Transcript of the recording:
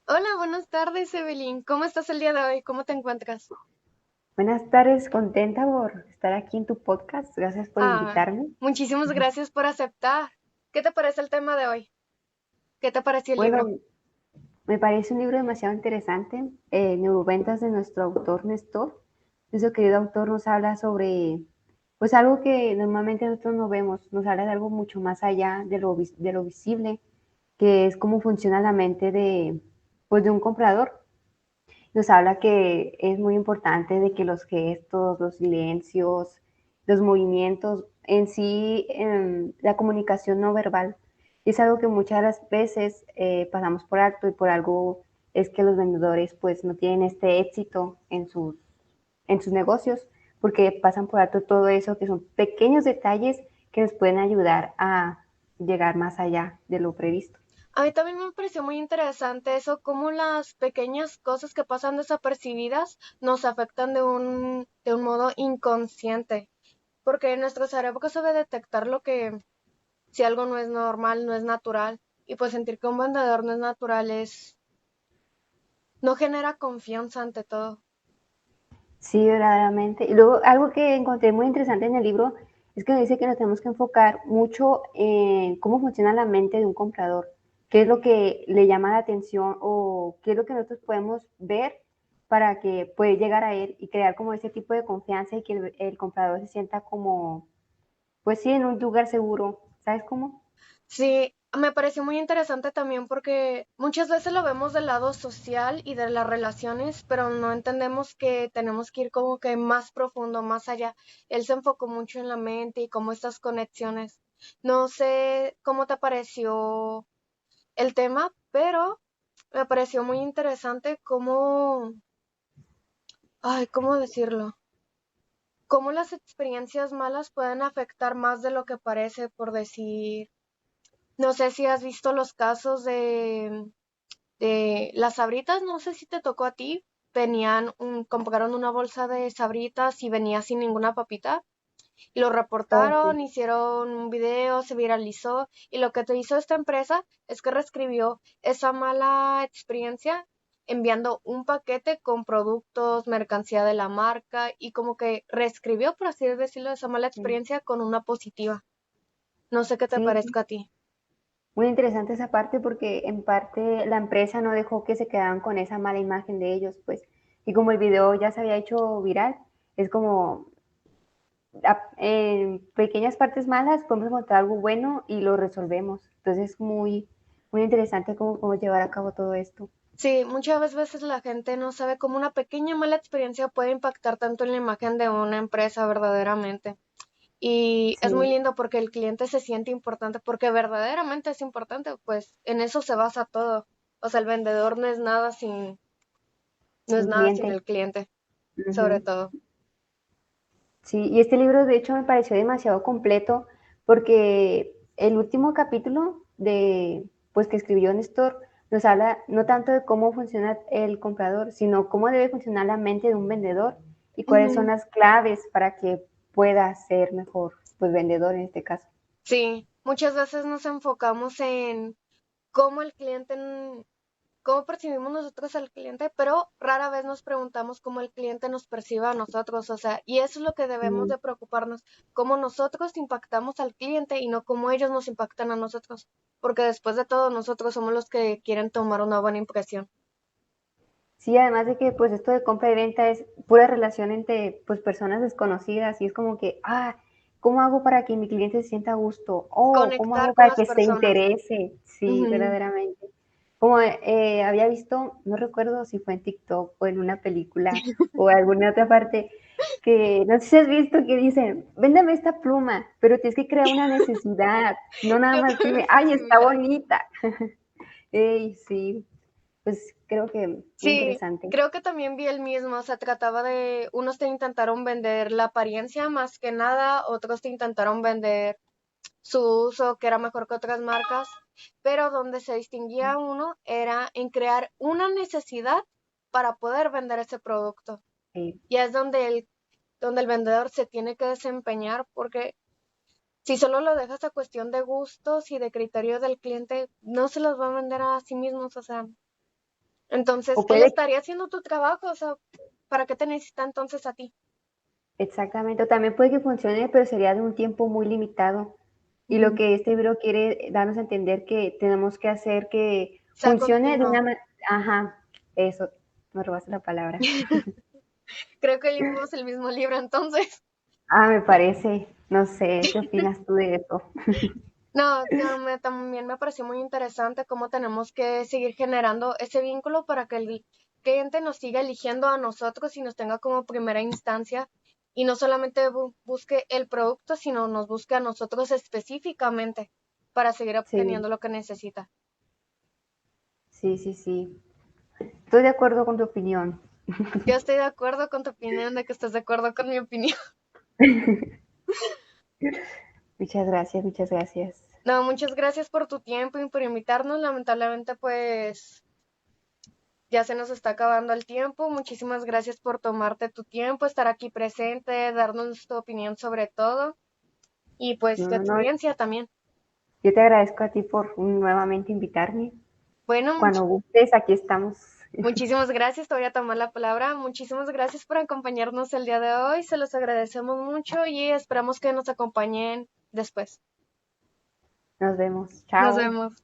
Hola, buenas tardes, Evelyn. ¿Cómo estás el día de hoy? ¿Cómo te encuentras? Buenas tardes, contenta por estar aquí en tu podcast. Gracias por Ah, invitarme. muchísimas gracias por aceptar. ¿Qué te parece el tema de hoy? ¿Qué te pareció el Bueno, libro? me parece un libro demasiado interesante. Neuroventas de nuestro autor Nestor. Nuestro querido autor nos habla sobre, pues algo que normalmente nosotros no vemos. Nos habla de algo mucho más allá de lo visible, que es cómo funciona la mente pues de un comprador. Nos habla que es muy importante de que los gestos, los silencios, los movimientos, en sí, la comunicación no verbal, es algo que muchas de las veces pasamos por alto y por algo es que los vendedores pues no tienen este éxito en sus negocios porque pasan por alto todo eso que son pequeños detalles que nos pueden ayudar a llegar más allá de lo previsto. A mí también me pareció muy interesante eso, cómo las pequeñas cosas que pasan desapercibidas nos afectan de un modo inconsciente, porque nuestro cerebro sabe detectar lo que, si algo no es normal, no es natural, y pues sentir que un vendedor no es natural no genera confianza ante todo. Sí, verdaderamente. Y luego algo que encontré muy interesante en el libro es que dice que nos tenemos que enfocar mucho en cómo funciona la mente de un comprador, qué es lo que le llama la atención o qué es lo que nosotros podemos ver para que pueda llegar a él y crear como ese tipo de confianza y que el comprador se sienta como, pues sí, en un lugar seguro. ¿Sabes cómo? Sí, me pareció muy interesante también porque muchas veces lo vemos del lado social y de las relaciones, pero no entendemos que tenemos que ir como que más profundo, más allá. Él se enfocó mucho en la mente y cómo estas conexiones. No sé cómo te pareció el tema, pero me pareció muy interesante ¿cómo decirlo? Cómo las experiencias malas pueden afectar más de lo que parece, por decir. No sé si has visto los casos de las sabritas, no sé si te tocó a ti. Compraron una bolsa de sabritas y venía sin ninguna papita. Y lo Oh, sí. reportaron, hicieron un video, se viralizó. Y lo que te hizo esta empresa es que reescribió esa mala experiencia enviando un paquete con productos, mercancía de la marca y como que reescribió, por así decirlo, esa mala Sí, experiencia con una positiva. No sé qué te sí, parezca a ti. muy interesante esa parte porque en parte la empresa no dejó que se quedaran con esa mala imagen de ellos, pues. Y como el video ya se había hecho viral, es como en pequeñas partes malas podemos encontrar algo bueno y lo resolvemos. Entonces es muy interesante cómo llevar a cabo todo esto. Sí, muchas veces la gente no sabe cómo una pequeña mala experiencia puede impactar tanto en la imagen de una empresa verdaderamente. Y es muy Sí, lindo porque el cliente se siente importante, porque verdaderamente es importante, pues en eso se basa todo. O sea, el vendedor no es un nada sin cliente. el cliente, sobre Ujú. todo. Sí, y este libro de hecho me pareció demasiado completo porque el último capítulo pues que escribió Néstor nos habla no tanto de cómo funciona el comprador, sino cómo debe funcionar la mente de un vendedor y cuáles son Ujú. las claves para que pueda ser mejor, pues vendedor en este caso. Sí, muchas veces nos enfocamos en cómo el cliente cómo percibimos nosotros al cliente, pero rara vez nos preguntamos cómo el cliente nos percibe a nosotros, o sea, y eso es lo que debemos Mm, de preocuparnos, cómo nosotros impactamos al cliente y no cómo ellos nos impactan a nosotros, porque después de todo nosotros somos los que quieren tomar una buena impresión. sí, además de que pues esto de compra y venta es pura relación entre pues personas desconocidas y es como que, ¿cómo hago para que mi cliente se sienta a gusto? Oh, ¿cómo Conectar hago con para las que se personas. interese? Sí, Ujú. verdaderamente. Como había visto, no recuerdo si fue en TikTok o en una película o alguna otra parte, que no sé si has visto que dicen, véndame esta pluma, pero tienes que crear una necesidad, no nada Yo más también dime, fui ay, está similar. bonita. Ey, sí, pues creo que muy Sí, interesante. creo que también vi el mismo, se trataba de, unos te intentaron vender la apariencia más que nada, otros te intentaron vender su uso, que era mejor que otras marcas, pero donde se distinguía uno era en crear una necesidad para poder vender ese producto. Sí, Y es donde el vendedor se tiene que desempeñar, porque si solo lo dejas a cuestión de gustos y de criterio del cliente, no se los va a vender a sí mismos, o sea, Entonces, O él puede, estaría haciendo tu trabajo, o sea, ¿para qué te necesita entonces a ti? exactamente, o también puede que funcione, pero sería de un tiempo muy limitado. Y lo Ujú. que este libro quiere darnos a entender que tenemos que hacer que Sea funcione de continuo. una manera, ajá, eso, me robaste la palabra. Creo que leímos el mismo libro entonces. Ah, me parece, no sé, ¿qué opinas tú de eso? No, que también me pareció muy interesante cómo tenemos que seguir generando ese vínculo para que el cliente nos siga eligiendo a nosotros y nos tenga como primera instancia y no solamente busque el producto, sino nos busque a nosotros específicamente para seguir Sí, obteniendo lo que necesita. sí, sí, sí. Estoy de acuerdo con tu opinión. Yo estoy de acuerdo con tu opinión de que estás de acuerdo con mi opinión. Muchas gracias, muchas gracias. No, muchas gracias por tu tiempo y por invitarnos. Lamentablemente, pues ya se nos está acabando el tiempo. Muchísimas gracias por tomarte tu tiempo, estar aquí presente, darnos tu opinión sobre todo y pues No, tu no, no, experiencia también. yo te agradezco a ti por nuevamente invitarme. Bueno, Cuando gustes, aquí estamos. muchísimas gracias. Te voy a tomar la palabra. Muchísimas gracias por acompañarnos el día de hoy. Se los agradecemos mucho y esperamos que nos acompañen después. Nos vemos. Nos Chao. vemos.